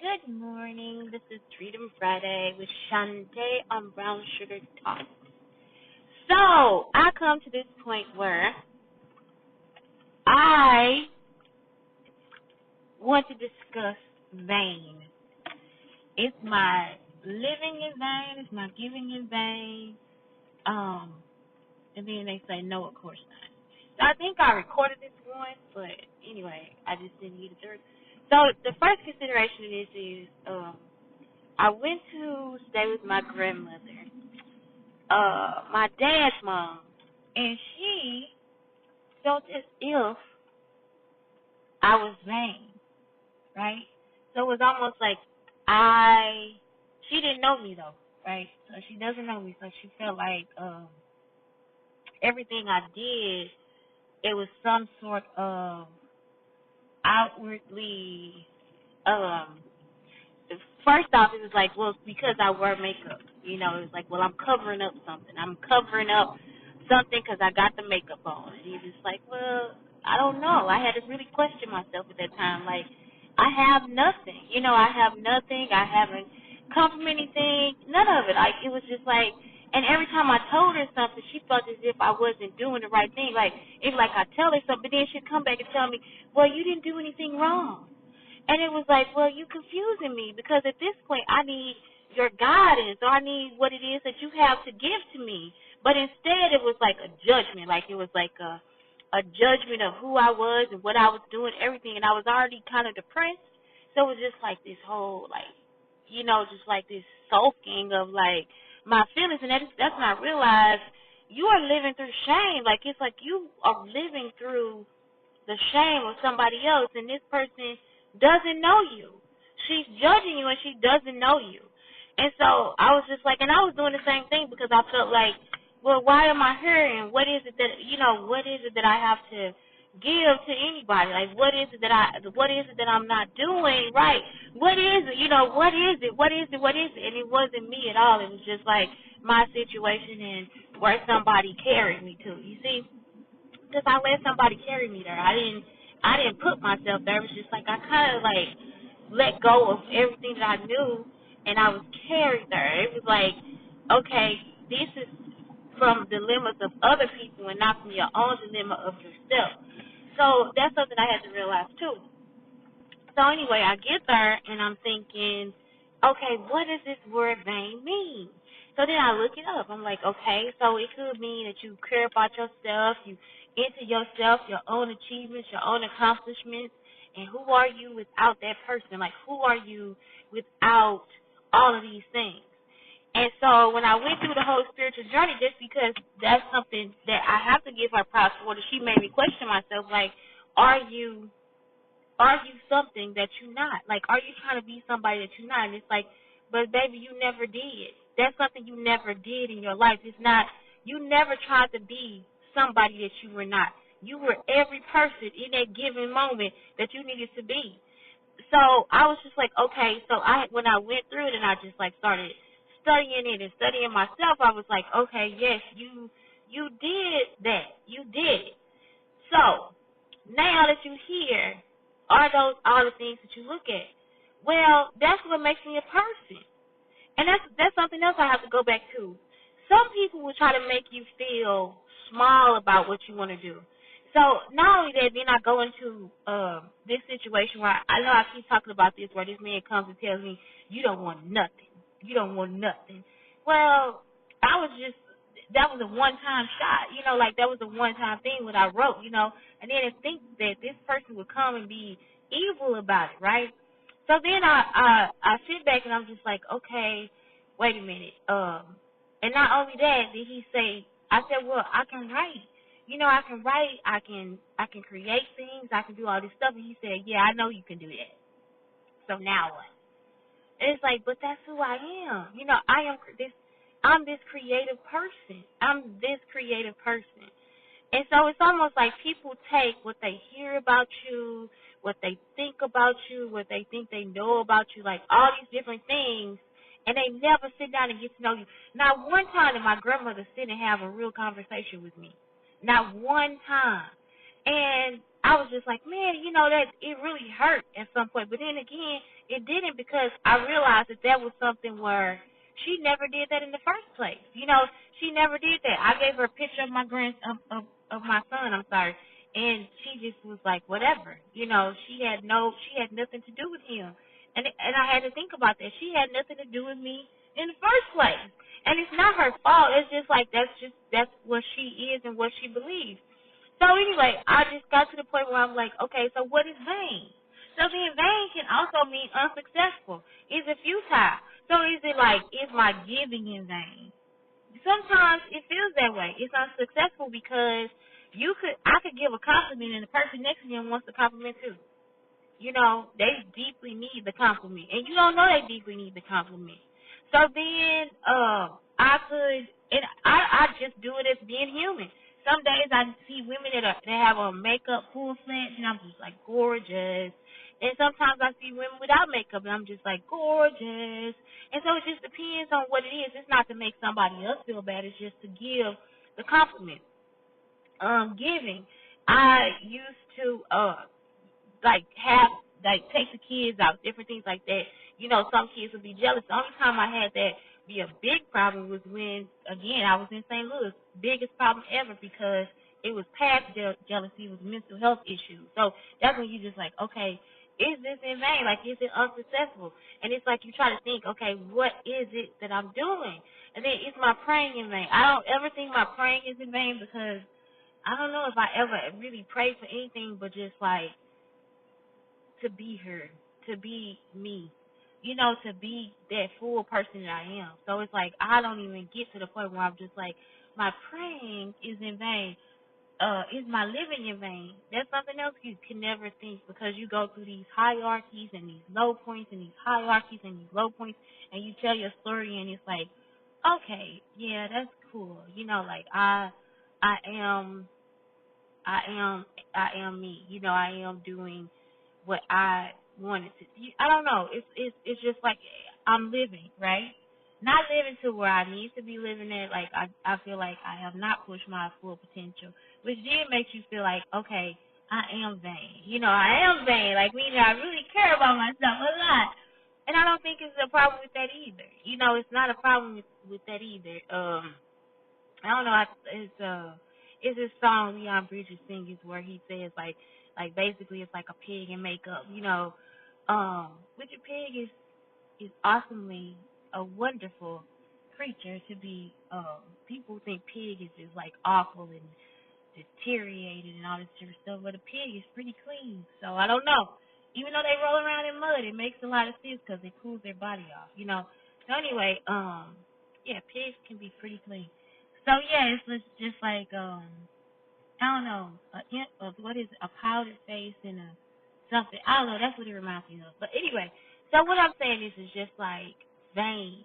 Good morning. This is Freedom Friday with Shantae on Brown Sugar Talk. So, I come to this point where I want to discuss vain. Is my living in vain? Is my giving in vain? And then they say, no, of course not. So I think I recorded this one, but anyway, I just didn't get it through. So, the first consideration of this is, I went to stay with my grandmother, my dad's mom, and she felt as if I was vain, right? So it was almost like she didn't know me though, right? So she doesn't know me, so she felt like everything I did, it was some sort of outwardly, first off, it was like, well, because I wear makeup. It was like, well, I'm covering up something. I'm covering up something because I got the makeup on. And he's just like, well, I don't know. I had to really question myself at that time. Like, I have nothing. I have nothing. I haven't come from anything. None of it. Like, it was just like, and every time I told her something, she felt as if I wasn't doing the right thing. Like, it's like I tell her something, but then she'd come back and tell me, well, you didn't do anything wrong. And it was like, well, you confusing me because at this point I need your guidance or I need what it is that you have to give to me. But instead it was like a judgment, like it was like a judgment of who I was and what I was doing, everything. And I was already kind of depressed. So it was just like this whole just like this sulking of like my feelings. And that's when I realized you are living through shame. Like it's like you are living through the shame of somebody else, and this person doesn't know you. She's judging you, and she doesn't know you. And so I was just like, and I was doing the same thing because I felt like, well, why am I here? And what is it that I have to give to anybody? Like, what is it that I'm not doing right? What is it? What is it? What is it? What is it? And it wasn't me at all. It was just like my situation and where somebody carried me to. You see? Because I let somebody carry me there. I didn't put myself there. It was just like I kind of like let go of everything that I knew, and I was carried there. It was like, okay, this is from dilemmas of other people and not from your own dilemma of yourself. So that's something I had to realize too. So anyway, I get there and I'm thinking, okay, what does this word vain mean? So then I look it up. I'm like, okay, so it could mean that you care about yourself, you into yourself, your own achievements, your own accomplishments, and who are you without that person? Like, who are you without all of these things? And so when I went through the whole spiritual journey, just because that's something that I have to give her props for, that she made me question myself, like, are you something that you're not? Like, are you trying to be somebody that you're not? And it's like, but baby, you never did. That's something you never did in your life. It's not, you never tried to be somebody that you were not. You were every person in that given moment that you needed to be. So I was just like, okay, so when I went through it and I just like started studying it and studying myself, I was like, okay, yes, you did that. You did it. So now that you're here, are those all the things that you look at? Well, that's what makes me a person. And that's something else I have to go back to. Some people will try to make you feel small about what you want to do. So not only that, then I go into this situation where I know I keep talking about this, where this man comes and tells me, you don't want nothing. You don't want nothing. Well, that was a one-time shot. Like that was a one-time thing what I wrote, and then to think that this person would come and be evil about it, right? So then I sit back and I'm just like, okay, wait a minute. And not only that, did he say, I said, well, I can write. I can write, I can create things, I can do all this stuff. And he said, yeah, I know you can do that. So now what? And it's like, but that's who I am. I'm this creative person. I'm this creative person. And so it's almost like people take what they hear about you, what they think about you, what they think they know about you, like all these different things, and they never sit down and get to know you. Not one time did my grandmother sit and have a real conversation with me. Not one time. And I was just like, man, that it really hurt at some point. But then again, It didn't, because I realized that was something where she never did that in the first place. She never did that. I gave her a picture of of my son, I'm sorry, and she just was like, whatever. She had nothing to do with him. And I had to think about that. She had nothing to do with me in the first place. And it's not her fault. It's just like that's what she is and what she believes. So anyway, I just got to the point where I'm like, okay, so what is vain? So then vain can also mean unsuccessful. Is it futile? So is it like, is my giving in vain? Sometimes it feels that way. It's unsuccessful because I could give a compliment and the person next to me wants the compliment too. They deeply need the compliment, and you don't know they deeply need the compliment. So then, I just do it as being human. Some days I see women that have a makeup full fledged, and I'm just like gorgeous. And sometimes I see women without makeup, and I'm just like gorgeous. And so it just depends on what it is. It's not to make somebody else feel bad. It's just to give the compliment. Giving. I used to take the kids out, different things like that. Some kids would be jealous. The only time I had that be a big problem was when, again, I was in St. Louis. Biggest problem ever, because it was past jealousy, it was mental health issues. So that's when you just like, okay, is this in vain? Like, is it unsuccessful? And it's like you try to think, okay, what is it that I'm doing? And then, is my praying in vain? I don't ever think my praying is in vain, because I don't know if I ever really prayed for anything but just like to be her, to be me, to be that full person that I am. So it's like I don't even get to the point where I'm just like, my praying is in vain. Is my living in vain? That's something else you can never think, because you go through these hierarchies and these low points and these hierarchies and these low points, and you tell your story, and it's like, okay, yeah, that's cool. Like I am I am I am me. I am doing what I wanted to. I don't know. It's just like I'm living, right? Not living to where I need to be living at. Like I feel like I have not pushed my full potential, which then makes you feel like, okay, I am vain. I am vain. Like, meaning I really care about myself a lot. And I don't think it's a problem with that either. It's not a problem with that either. I don't know. It's this song Leon Bridges sings where he says like basically it's like a pig in makeup. Which a pig is awesomely a wonderful creature to be. People think pig is just like awful and deteriorated and all this different stuff, but a pig is pretty clean. So I don't know. Even though they roll around in mud, it makes a lot of sense because it cools their body off. So anyway, yeah, pigs can be pretty clean. So yeah, it's just like I don't know, what is it, a powdered face and a something. I don't know. That's what it reminds me of. But anyway, so what I'm saying is just like vain,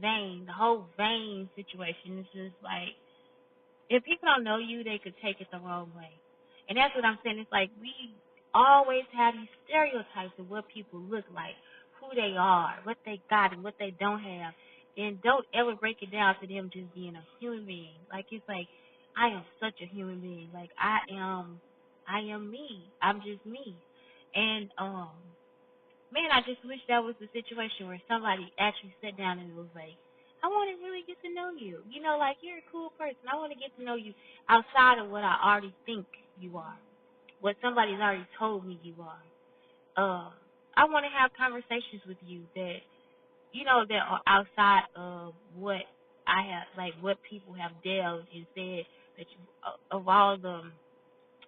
the whole vain situation is just like, if people don't know you, they could take it the wrong way. And that's what I'm saying. It's like we always have these stereotypes of what people look like, who they are, what they got, and what they don't have. And don't ever break it down to them just being a human being. Like, it's like, I am such a human being. Like, I am me. I'm just me. And, man, I just wish that was the situation where somebody actually sat down and was like, I want to really get to know you. Like, you're a cool person. I want to get to know you outside of what I already think you are, what somebody's already told me you are. I want to have conversations with you that, that are outside of what I have, like what people have delved and said that you, of all the,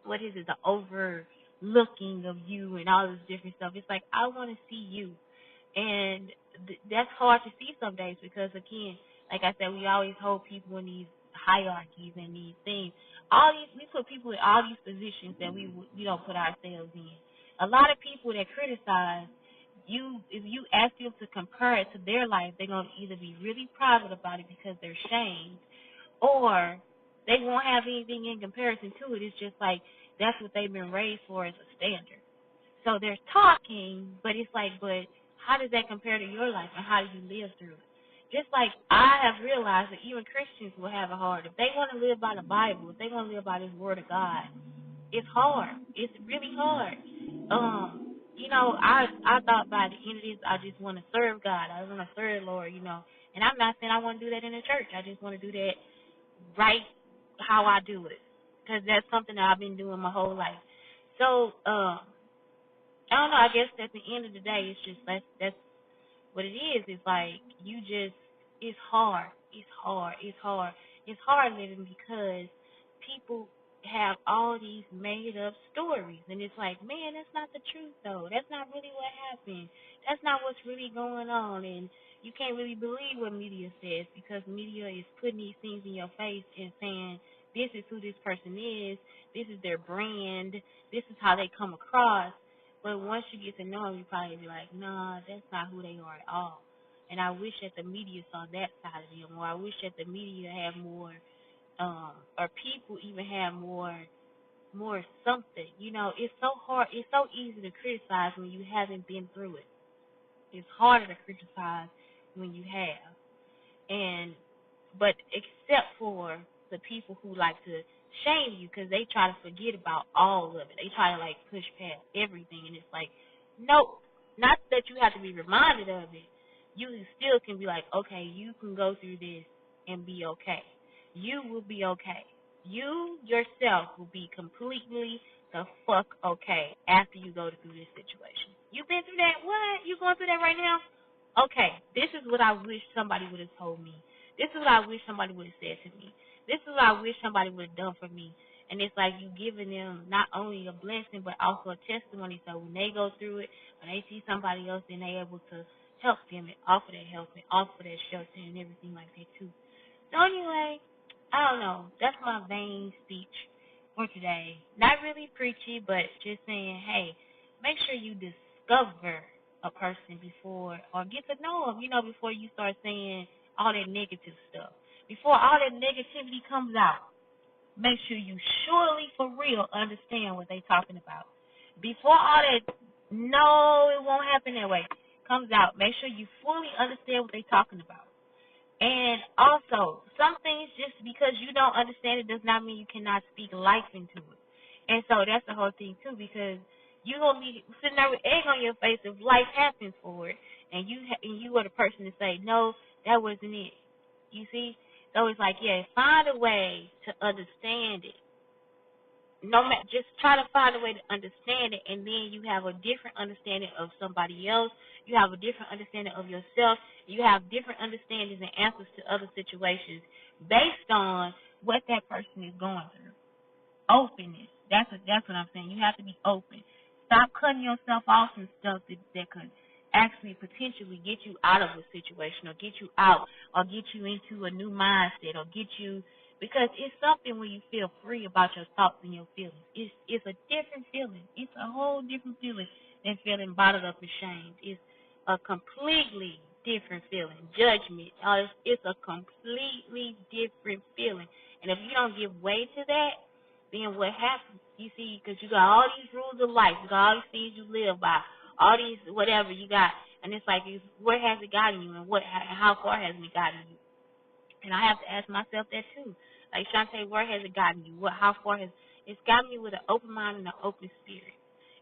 what is it, the overlooking of you and all this different stuff. It's like, I want to see you. And that's hard to see some days because, again, like I said, we always hold people in these hierarchies and these things. We put people in all these positions that we don't put ourselves in. A lot of people that criticize you, if you ask them to compare it to their life, they're going to either be really private about it because they're shamed, or they won't have anything in comparison to it. It's just like that's what they've been raised for as a standard. So they're talking, but it's like, but how does that compare to your life, and how do you live through it? Just like I have realized that even Christians will have it hard. If they want to live by the Bible, if they want to live by this Word of God, it's hard. It's really hard. I thought by the end of this, I just want to serve God. I want to serve Lord, And I'm not saying I want to do that in the church. I just want to do that right how I do it, because that's something that I've been doing my whole life. So, I don't know. I guess at the end of the day, it's just that's what it is. It's like it's hard. It's hard. It's hard. It's hard living because people have all these made up stories, and it's like, man, that's not the truth though. That's not really what happened. That's not what's really going on, and you can't really believe what media says because media is putting these things in your face and saying this is who this person is. This is their brand. This is how they come across. But once you get to know them, you probably be like, nah, that's not who they are at all. And I wish that the media saw that side of them, or I wish that the media had more, or people even have more something. It's so hard. It's so easy to criticize when you haven't been through it. It's harder to criticize when you have. But except for the people who like to shame you because they try to forget about all of it. They try to push past everything, and it's like, nope. Not that you have to be reminded of it. You still can be like, okay, you can go through this and be okay. You will be okay. You yourself will be completely the fuck okay after you go through this situation. You've been through that? What? You going through that right now? Okay, this is what I wish somebody would have told me. This is what I wish somebody would have said to me. This is what I wish somebody would have done for me. And it's like you giving them not only a blessing, but also a testimony. So when they go through it, when they see somebody else, then they're able to help them and offer that help and offer that shelter and everything like that too. So anyway, I don't know. That's my vain speech for today. Not really preachy, but just saying, hey, make sure you discover a person before, or get to know them, before you start saying all that negative stuff. Before all that negativity comes out, make sure you surely, for real, understand what they're talking about. Before all that, no, it won't happen that way, comes out, make sure you fully understand what they're talking about. And also, some things, just because you don't understand it does not mean you cannot speak life into it. And so that's the whole thing too, because you're gonna be sitting there with egg on your face if life happens for it, and you are the person to say, no, that wasn't it. You see? So it's like, yeah, find a way to understand it. No matter, just try to find a way to understand it, and then you have a different understanding of somebody else. You have a different understanding of yourself. You have different understandings and answers to other situations based on what that person is going through. Openness. That's what I'm saying. You have to be open. Stop cutting yourself off from stuff that could actually potentially get you out of a situation, or get you out, or get you into a new mindset, or get you, because it's something when you feel free about your thoughts and your feelings. It's a different feeling. It's a whole different feeling than feeling bottled up and shamed. It's a completely different feeling. Judgment. It's a completely different feeling. And if you don't give way to that, then what happens, you see, because you got all these rules of life, you got all these things you live by, all these whatever you got, and it's like, where has it gotten you, and how far has it gotten you? And I have to ask myself that too. Like Shantae, where has it gotten you? How far has it's gotten me with an open mind and an open spirit?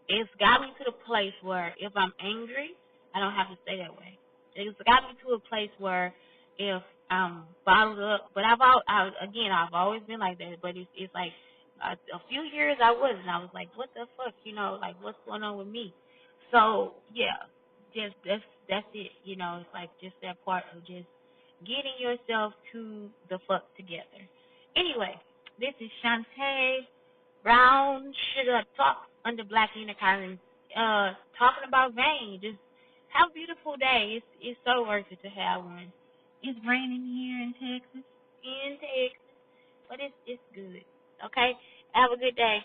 It's got me to the place where if I'm angry, I don't have to stay that way. It's got me to a place where if I'm bottled up, but I've always been like that. But it's like a few years I wasn't. I was like, what the fuck, like what's going on with me? So yeah, just that's it. It's like just that part of just getting yourself to the fuck together. Anyway, this is Shantae Brown Sugar Talk under Black Unicorn, talking about vain. Just have a beautiful day. It's so worth it to have one. It's raining here in Texas, but it's good. Okay, have a good day.